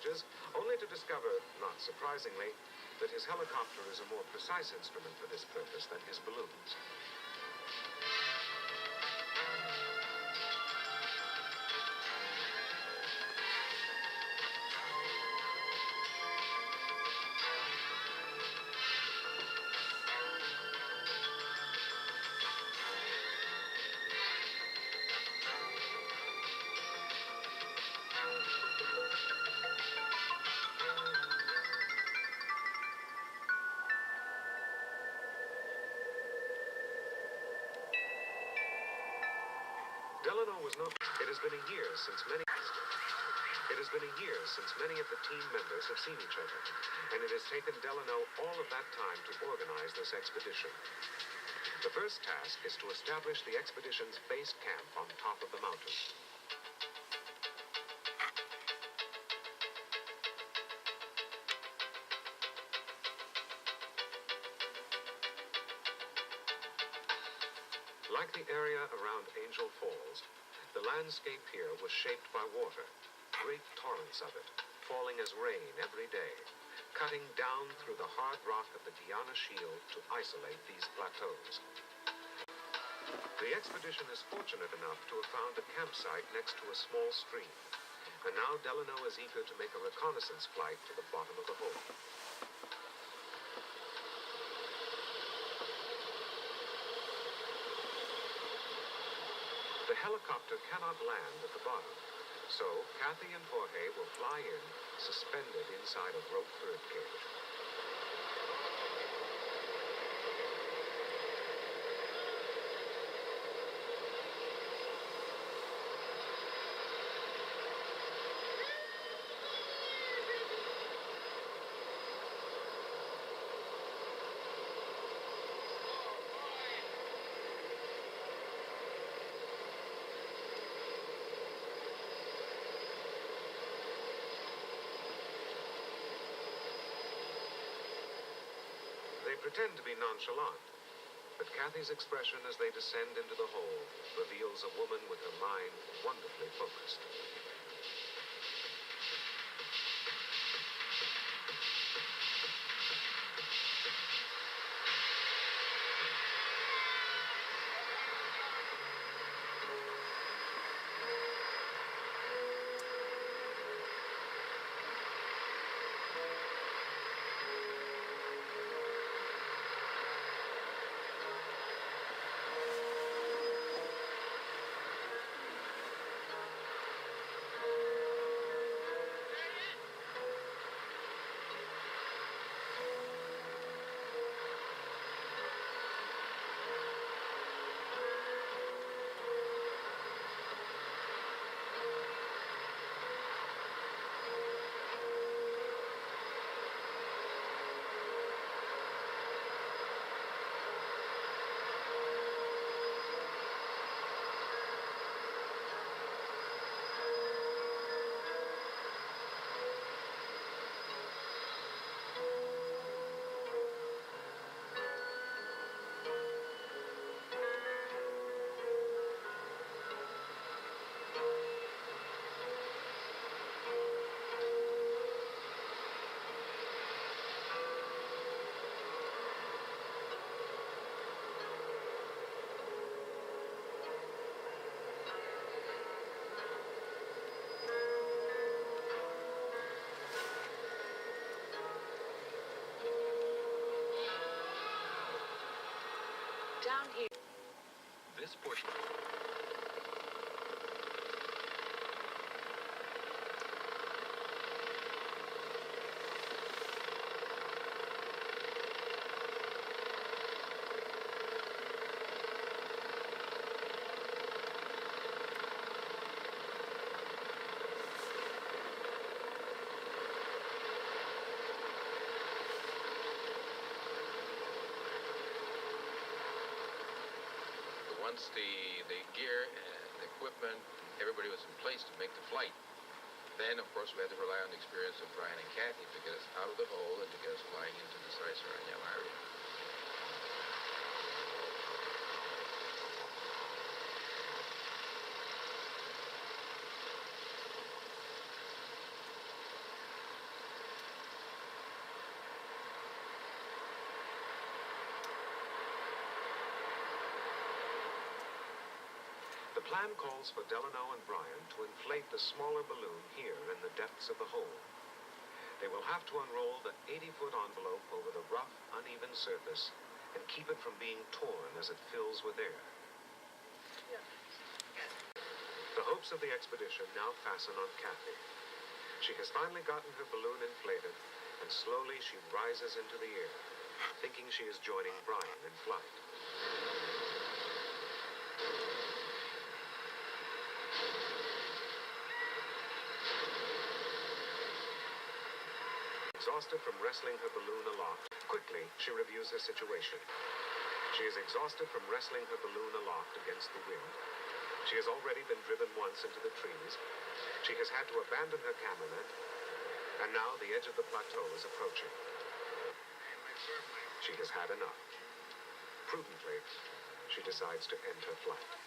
images, only to discover, not surprisingly, that his helicopter is a more precise instrument for this purpose than his balloons. Delano was not. It has been a year since many of the team members have seen each other, and it has taken Delano all of that time to organize this expedition. The first task is to establish the expedition's base camp on top of the mountain. Like the area around Angel Falls, the landscape here was shaped by water, great torrents of it, falling as rain every day, cutting down through the hard rock of the Guiana Shield to isolate these plateaus. The expedition is fortunate enough to have found a campsite next to a small stream, and now Delano is eager to make a reconnaissance flight to the bottom of the hole. The helicopter cannot land at the bottom, so Kathy and Jorge will fly in, suspended inside a rope birdcage. They pretend to be nonchalant, but Kathy's expression as they descend into the hole reveals a woman with her mind wonderfully focused. Down here. This portion. Once the gear and the equipment, everybody was in place to make the flight, then of course we had to rely on the experience of Brian and Kathy to get us out of the hole and to get us flying into the Sarisar area. plan calls for Delano and Brian to inflate the smaller balloon here in the depths of the hole. They will have to unroll the 80-foot envelope over the rough, uneven surface and keep it from being torn as it fills with air. The hopes of the expedition now fasten on Kathy. She has finally gotten her balloon inflated, and slowly she rises into the air, thinking she is joining Brian in flight. Exhausted from wrestling her balloon aloft, quickly she reviews her situation. She is exhausted from wrestling her balloon aloft against the wind. She has already been driven once into the trees. She has had to abandon her camera net, and now the edge of the plateau is approaching. She has had enough. Prudently, she decides to end her flight.